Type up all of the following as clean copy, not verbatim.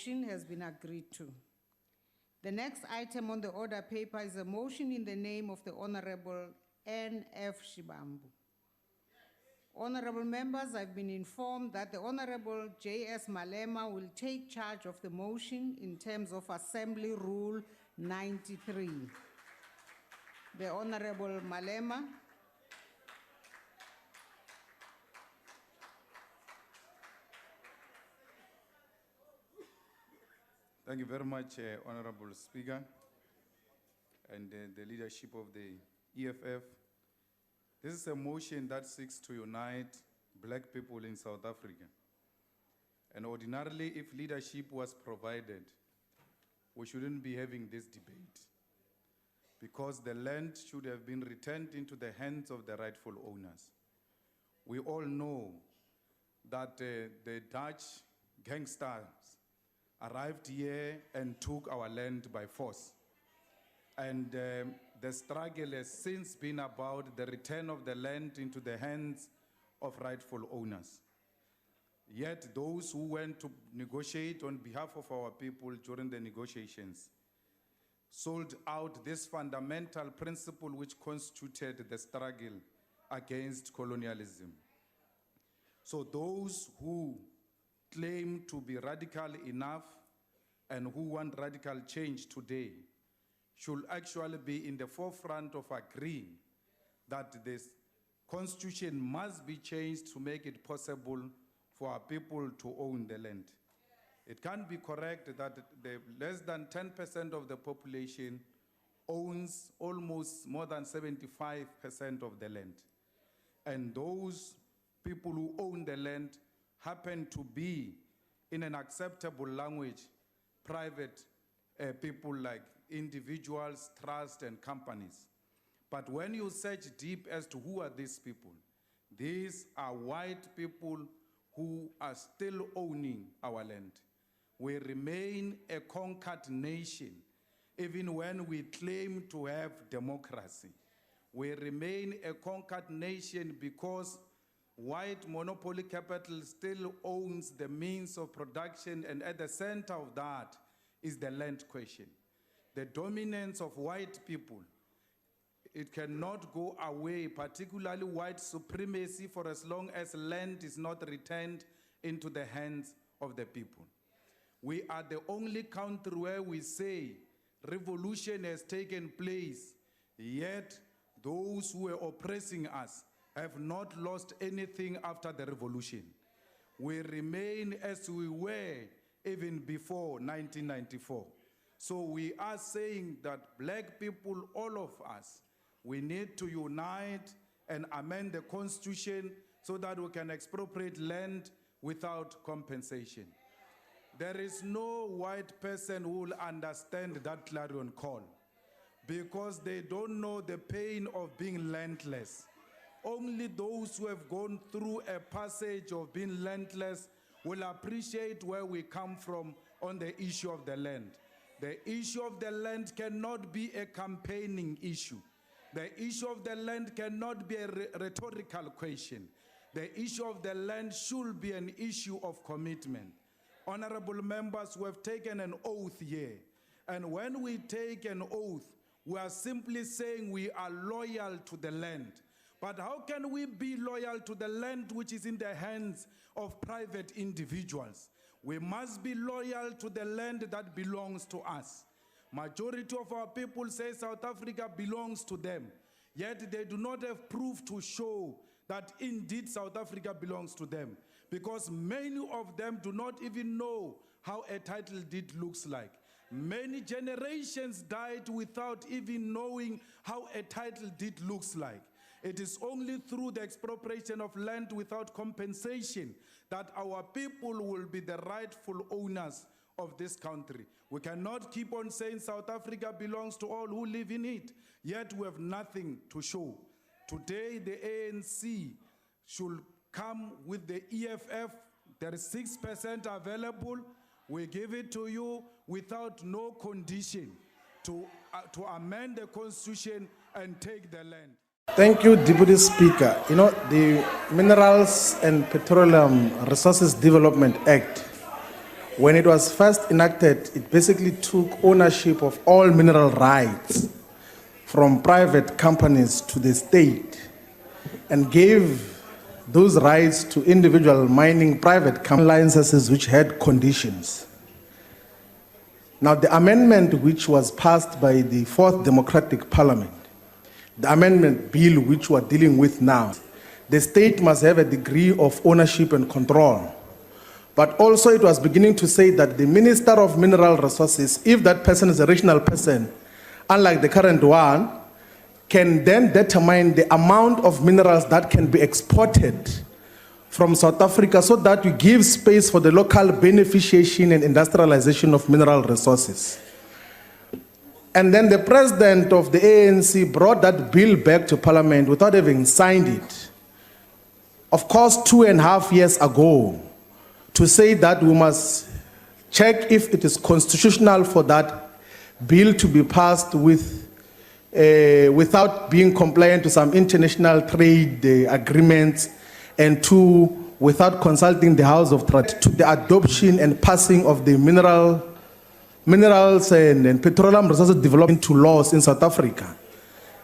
motion has been agreed to. The next item on the order paper is a motion in the name of the Honorable N.F. Shibambu. Honorable members, I've been informed that the Honorable J.S. Malema will take charge of the motion in terms of Assembly Rule 93. The Honorable Malema. Thank you very much, Honorable Speaker, and the leadership of the EFF. This is a motion that seeks to unite black people in South Africa. And ordinarily, if leadership was provided, we shouldn't be having this debate, because the land should have been returned into the hands of the rightful owners. We all know that the Dutch gangsters arrived here and took our land by force. And the struggle has since been about the return of the land into the hands of rightful owners. Yet those who went to negotiate on behalf of our people during the negotiations sold out this fundamental principle which constituted the struggle against colonialism. So those who claim to be radical enough and who want radical change today should actually be in the forefront of agreeing that this constitution must be changed to make it possible for our people to own the land. It can't be correct that the less than 10% of the population owns almost more than 75% of the land. And those people who own the land happen to be, in an acceptable language, private people like individuals, trusts, and companies. But when you search deep as to who are these people, these are white people who are still owning our land. We remain a conquered nation, even when we claim to have democracy. We remain a conquered nation because white monopoly capital still owns the means of production, and at the center of that is the land question. The dominance of white people, it cannot go away, particularly white supremacy, for as long as land is not returned into the hands of the people. We are the only country where we say revolution has taken place, yet those who were oppressing us have not lost anything after the revolution. We remain as we were even before 1994. So we are saying that black people, all of us, we need to unite and amend the constitution so that we can expropriate land without compensation. There is no white person who will understand that clarion call, because they don't know the pain of being landless. Only those who have gone through a passage of being landless will appreciate where we come from on the issue of the land. The issue of the land cannot be a campaigning issue. The issue of the land cannot be a rhetorical question. The issue of the land should be an issue of commitment. Honorable members, we have taken an oath here. And when we take an oath, we are simply saying we are loyal to the land. But how can we be loyal to the land which is in the hands of private individuals? We must be loyal to the land that belongs to us. Majority of our people say South Africa belongs to them, yet they do not have proof to show that indeed South Africa belongs to them, because many of them do not even know how a title deed looks like. Many generations died without even knowing how a title deed looks like. It is only through the expropriation of land without compensation that our people will be the rightful owners of this country. We cannot keep on saying South Africa belongs to all who live in it, yet we have nothing to show. Today, the ANC should come with the EFF. There is 6% available. We give it to you without no condition to amend the constitution and take the land. Thank you, Deputy Speaker. You know, the Minerals and Petroleum Resources Development Act When it was first enacted, it basically took ownership of all mineral rights from private companies to the state and gave those rights to individual mining private licenses which had conditions. Now, the amendment which was passed by the Fourth Democratic Parliament, the amendment bill which we're dealing with now, the state must have a degree of ownership and control. But also it was beginning to say that the Minister of Mineral Resources, if that person is a regional person, unlike the current one, can then determine the amount of minerals that can be exported from South Africa so that we give space for the local beneficiation and industrialization of mineral resources. And then the president of the ANC brought that bill back to Parliament without having signed it. Of course, 2.5 years ago, to say that we must check if it is constitutional for that bill to be passed without being compliant to some international trade agreements, and two, without consulting the House of Trade, to the adoption and passing of the minerals and petroleum resources development to laws in South Africa.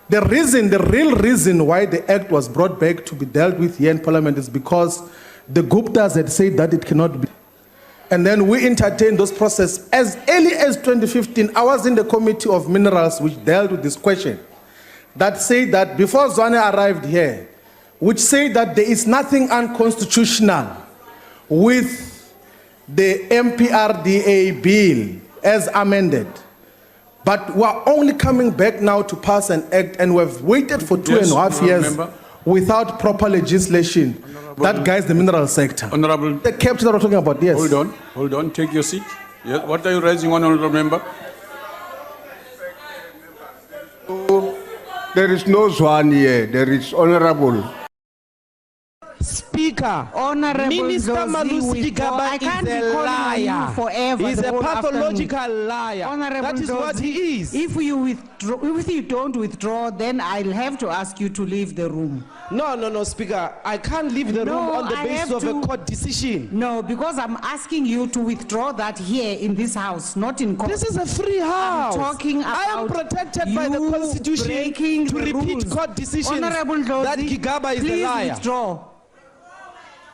The real reason why the act was brought back to be dealt with here in Parliament is because the Guptas had said that it cannot be. And then we entertained those processes as early as 2015. I was in the Committee of Minerals which dealt with this question, that said that before Zwane arrived here, which said that there is nothing unconstitutional with the MPRDA bill as amended. But we're only coming back now to pass an act, and we've waited for 2.5 years without proper legislation that guides the mineral sector. Honorable, The capture that we're talking about, yes. hold on, take your seat. Yes, what are you raising, honorable member? There is no Zwane here, there is honorable. Speaker, Honorable Minister Dozie, Malusi I Gigaba can't is be a calling on liar. you forever. He's the a whole pathological afternoon. liar. Honorable That is what Dozie, he is. If you don't withdraw, then I'll have to ask you to leave the room. No, Speaker. I can't leave the room on the I basis have of a to- court decision. No, because I'm asking you to withdraw that here in this house, not in court. This is a free house. talking I am about protected by the you Constitution breaking to the repeat rules. court decisions Honorable Dozie, that Gigaba is a please liar. withdraw.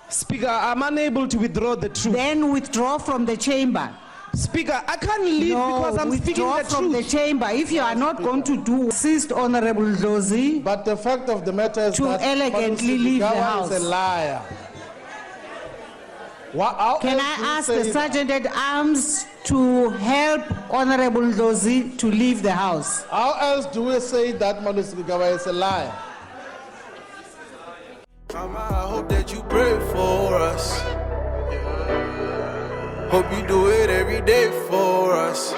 Speaker, I'm unable to withdraw the truth. Then withdraw from the chamber. Speaker, I can't leave because I'm speaking withdraw the from truth. the chamber. If you are not going to do, assist Honorable Dozie But the fact of the matter is to that elegantly Malusi leave the Gigaba house. is a liar. Can I ask the Sergeant at Arms to help Honorable Dozie to leave the house? How else do we say that Malusi Gigaba is a liar? Mama, I hope that you pray for us. Hope you do it every day for us.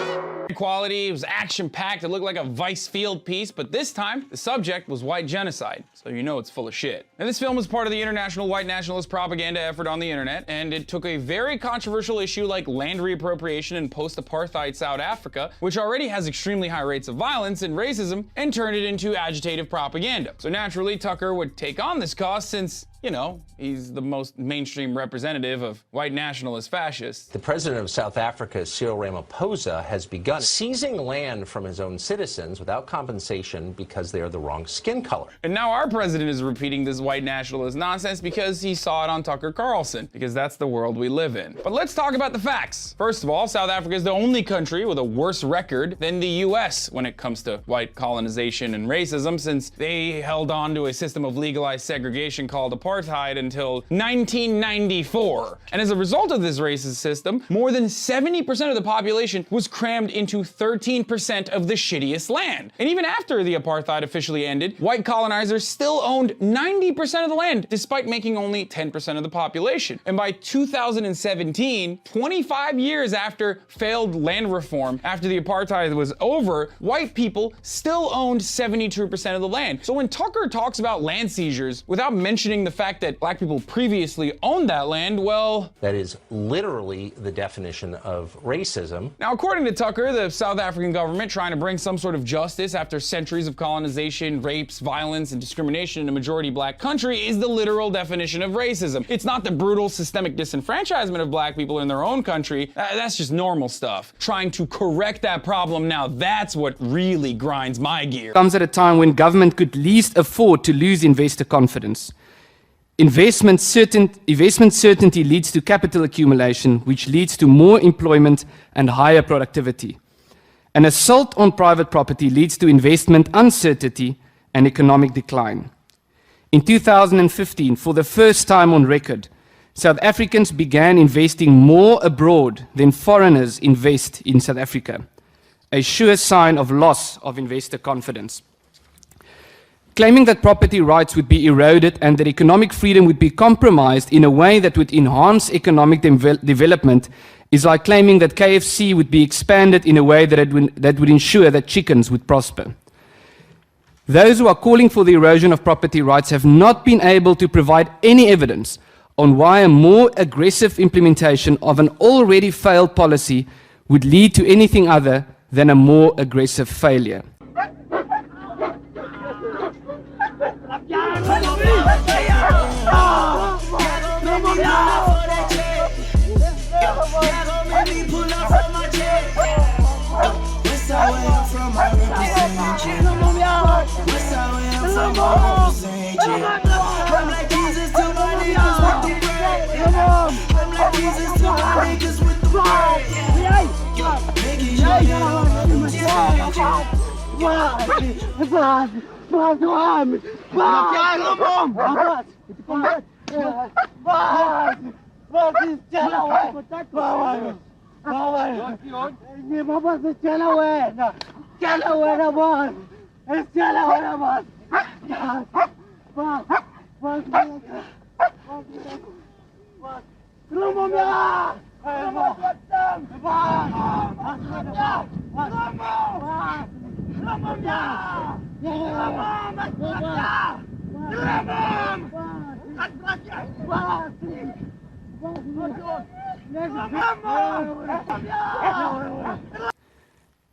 Quality, it was action-packed, it looked like a Vice field piece, but this time, the subject was white genocide, so you know it's full of shit. Now, this film was part of the international white nationalist propaganda effort on the internet, and it took a very controversial issue like land reappropriation in post-apartheid South Africa, which already has extremely high rates of violence and racism, and turned it into agitative propaganda. So naturally, Tucker would take on this cause since, you know, he's the most mainstream representative of white nationalist fascists. The president of South Africa, Cyril Ramaphosa, has begun seizing land from his own citizens without compensation because they are the wrong skin color. And now our president is repeating this white nationalist nonsense because he saw it on Tucker Carlson, because that's the world we live in. But let's talk about the facts. First of all, South Africa is the only country with a worse record than the US when it comes to white colonization and racism, since they held on to a system of legalized segregation called apartheid until 1994. And as a result of this racist system, more than 70% of the population was crammed into 13% of the shittiest land. And even after the apartheid officially ended, white colonizers still owned 90% of the land, despite making only 10% of the population. And by 2017, 25 years after failed land reform, after the apartheid was over, white people still owned 72% of the land. So when Tucker talks about land seizures, without mentioning the fact that black people previously owned that land, well, That is literally the definition of racism. now, according to Tucker, the South African government trying to bring some sort of justice after centuries of colonization, rapes, violence, and discrimination in a majority black country is the literal definition of racism. It's not the brutal systemic disenfranchisement of black people in their own country. That's just normal stuff. Trying to correct that problem now, that's what really grinds my gear. Comes at a time when government could least afford to lose investor confidence. Investment certainty leads to capital accumulation, which leads to more employment and higher productivity. An assault on private property leads to investment uncertainty and economic decline. In 2015, for the first time on record, South Africans began investing more abroad than foreigners invest in South Africa, a sure sign of loss of investor confidence. Claiming that property rights would be eroded and that economic freedom would be compromised in a way that would enhance economic development is like claiming that KFC would be expanded in a way that would ensure that chickens would prosper. Those who are calling for the erosion of property rights have not been able to provide any evidence on why a more aggressive implementation of an already failed policy would lead to anything other than a more aggressive failure.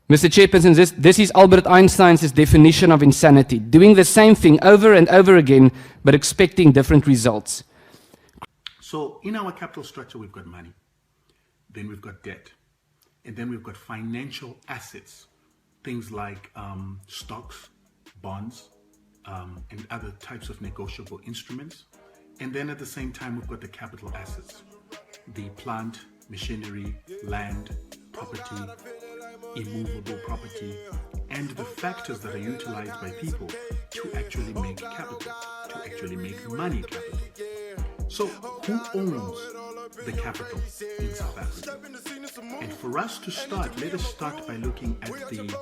Mr. Chairperson, this is Albert Einstein's definition of insanity, doing the same thing over and over again, but expecting different results. So in our capital structure, we've got money, then we've got debt, and then we've got financial assets, things like stocks, bonds, and other types of negotiable instruments. And then at the same time, we've got the capital assets, the plant, machinery, land, property, immovable property, and the factors that are utilized by people to actually make capital, to actually make money capital. So who owns the capital in South Africa? And for us to start, let us start by looking at the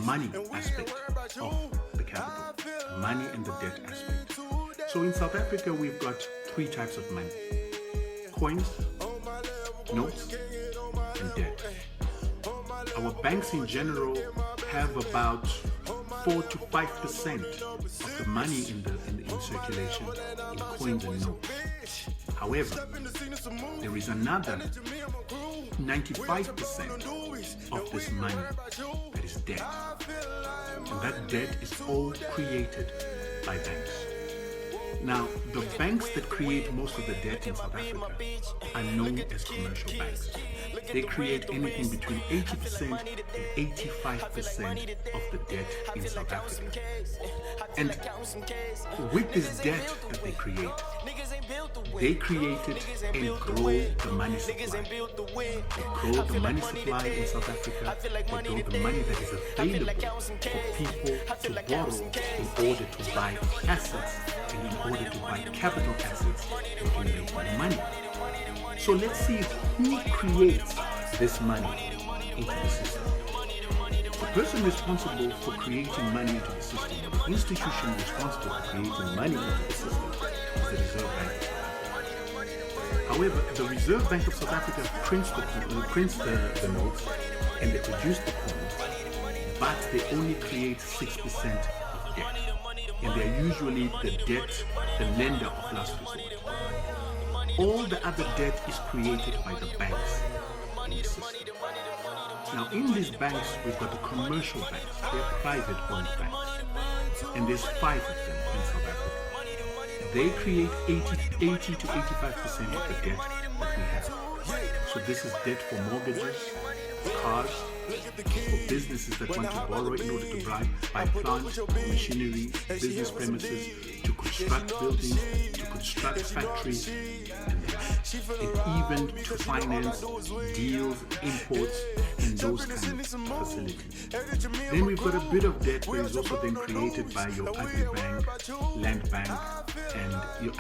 money aspect of the capital, money and the debt aspect. So in South Africa, we've got three types of money: coins, notes, and debt. Our banks in general have about 4 to 5% of the money in circulation in coins and notes. However, there is another 95% of this money that is debt. And that debt is all created by banks. Now, the banks that create most of the debt in South Africa are known as commercial banks. They create anything between 80% and 85% of the debt in South Africa. And with this debt that they create it and grow the money supply. They grow the money supply in South Africa. They grow the money that is available for people to borrow in order to buy assets and in order to buy capital assets and to make money. So let's see who creates this money into the system. The person responsible for creating money into the system, the institution responsible for creating money into the system, is the Reserve Bank. However, the Reserve Bank of South Africa prints the notes and they produce the coins, but they only create 6% of debt. and they're usually the lender of last resort. All the other debt is created by the banks in the system. Now, in these banks, we've got the commercial banks. They're private-owned banks, and there's 5 of them in South Africa. They create 80 to 85% of the debt that we have. So this is debt for mortgages, cars, for businesses that want to borrow in order to buy plant, machinery, business premises, to construct buildings, to construct factories, and even to finance deals, imports, and those kind of facilities. Then we've got a bit of debt that is also then created by your agri-bank, land bank, and your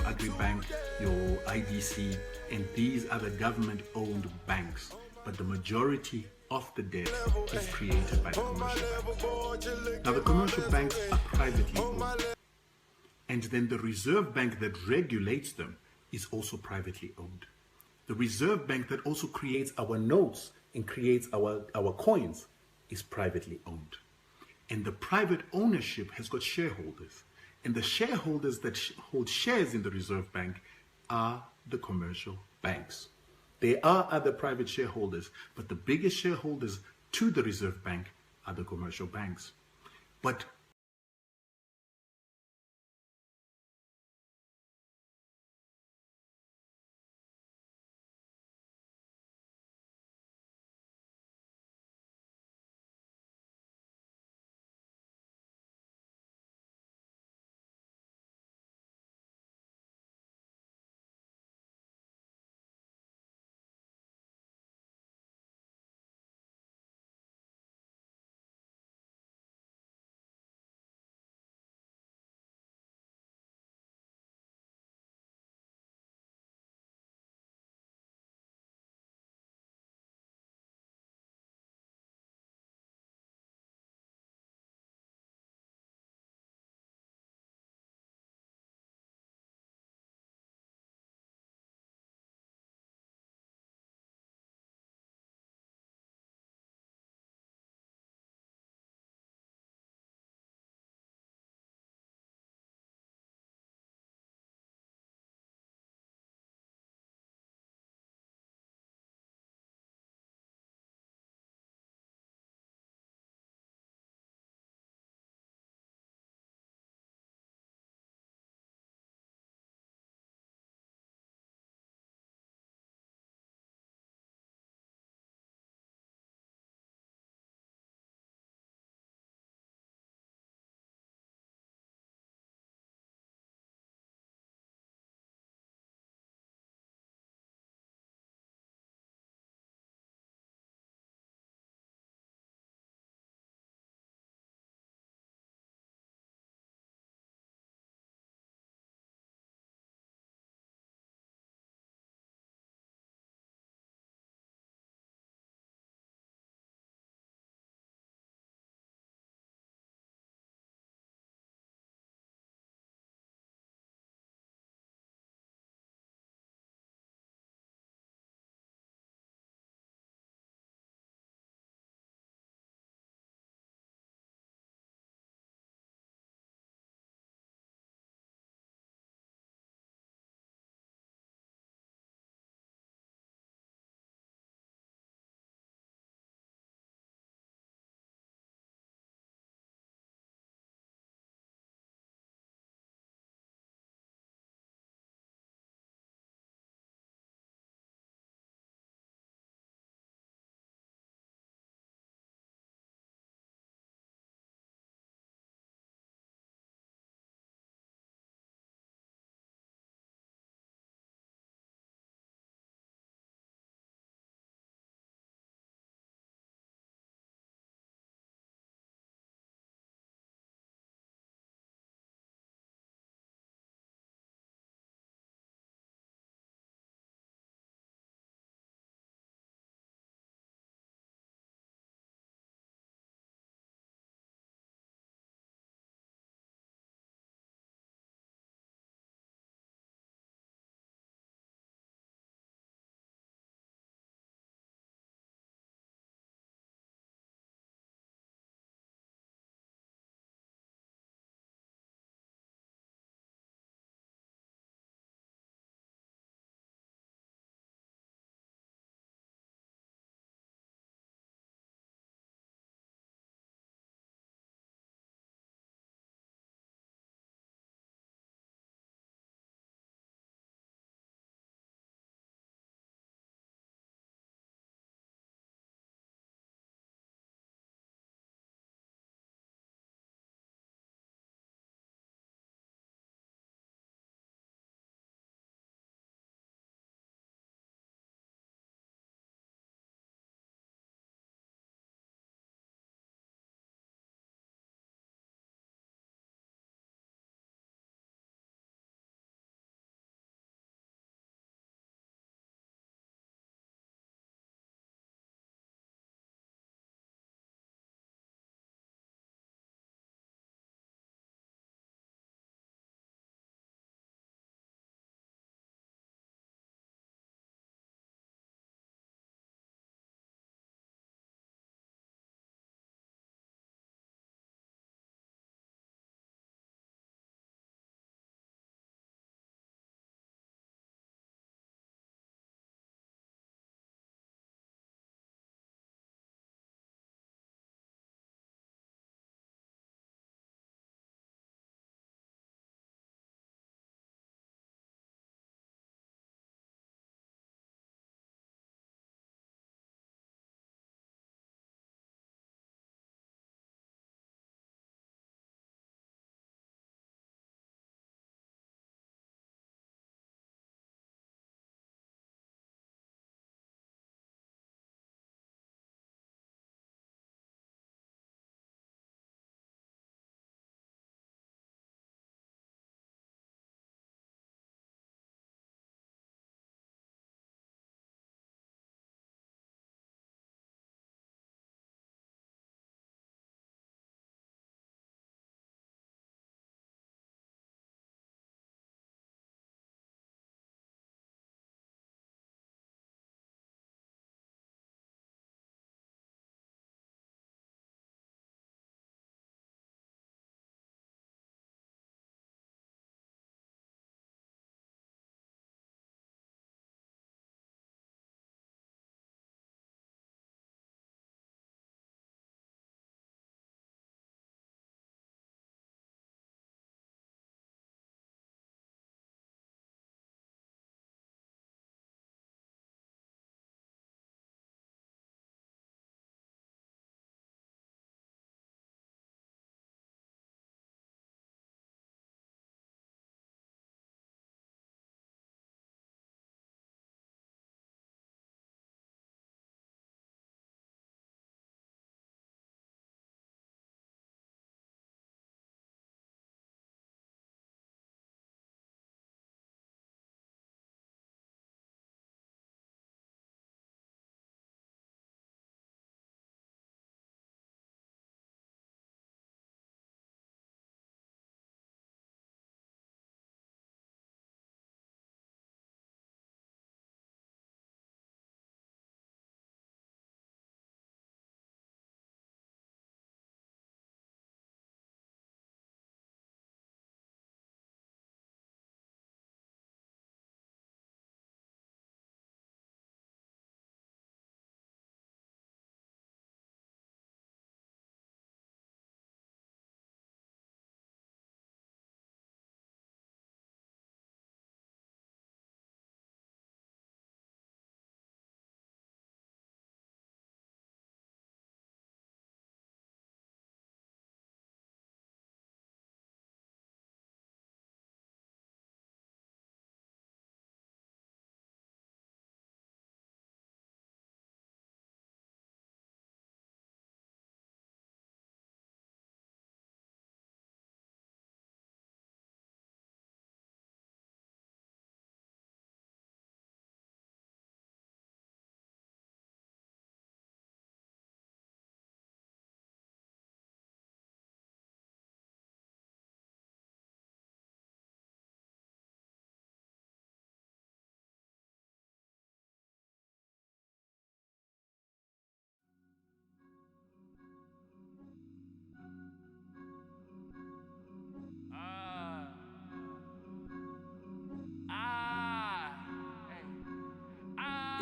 agri-bank, your IDC, and these are the government-owned banks. But the majority of the debt is created by the commercial banks. Now, the commercial banks are privately owned. And then the Reserve Bank that regulates them is also privately owned. The Reserve Bank that also creates our notes and creates our coins is privately owned. And the private ownership has got shareholders. And the shareholders that hold shares in the Reserve Bank are the commercial banks. There are other private shareholders, but the biggest shareholders to the Reserve Bank are the commercial banks. But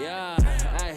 Yeah, ayy,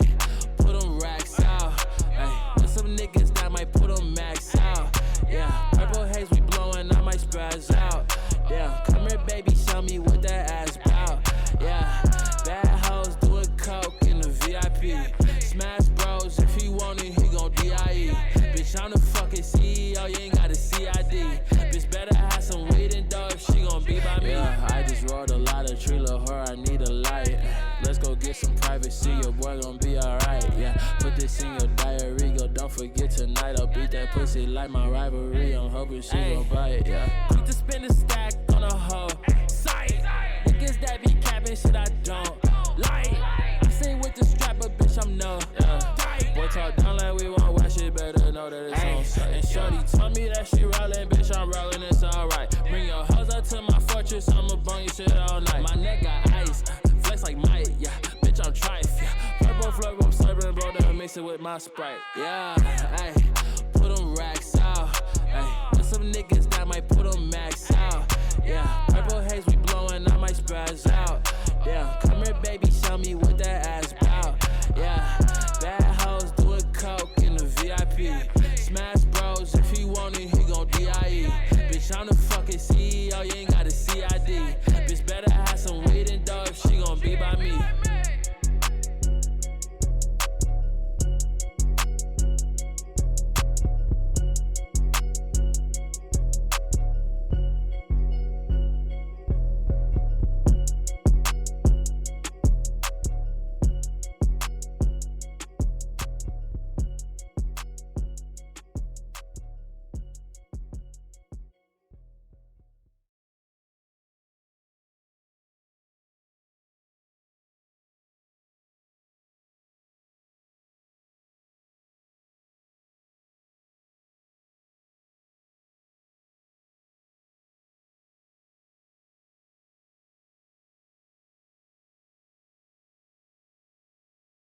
put them racks out. Ayy, there's some niggas that might put them max out. Yeah, purple haze we blowing, I might spaz out. Yeah, come here, baby, show me what that ass bout. Yeah, bad hoes doing coke in the VIP. Smash bros, if he want it, he gon' DIE. Bitch, I'm the fucking CEO, you ain't got a CID. Bitch, better have some weed and dough if she gon' be by me. Yeah, I just rolled a lot of tree, lil' her, I need a light. Let's go get some privacy, your boy gon' be alright. Yeah, put this in your diary, go, don't forget tonight. I'll beat that pussy like my rivalry. I'm hoping she gon' bite, yeah. Quick to spin a stack on a hoe. Sight. Niggas that be capping shit I don't like. I say with the strap, but bitch, I'm no. Boy, talk down like we won't watch it, better know that it's on sight. And shorty told me that she rollin', bitch, I'm rollin', it's alright. Bring your hoes out to my fortress, I'ma bung your shit all night. My neck got ice, flex like Mike, yeah. Bitch, I'm trife, yeah. Purple flow, I'm slurping, bro, then mix it with my Sprite. Yeah, ayy, put them racks out. Ayy, there's some niggas that might put them max out. Yeah, purple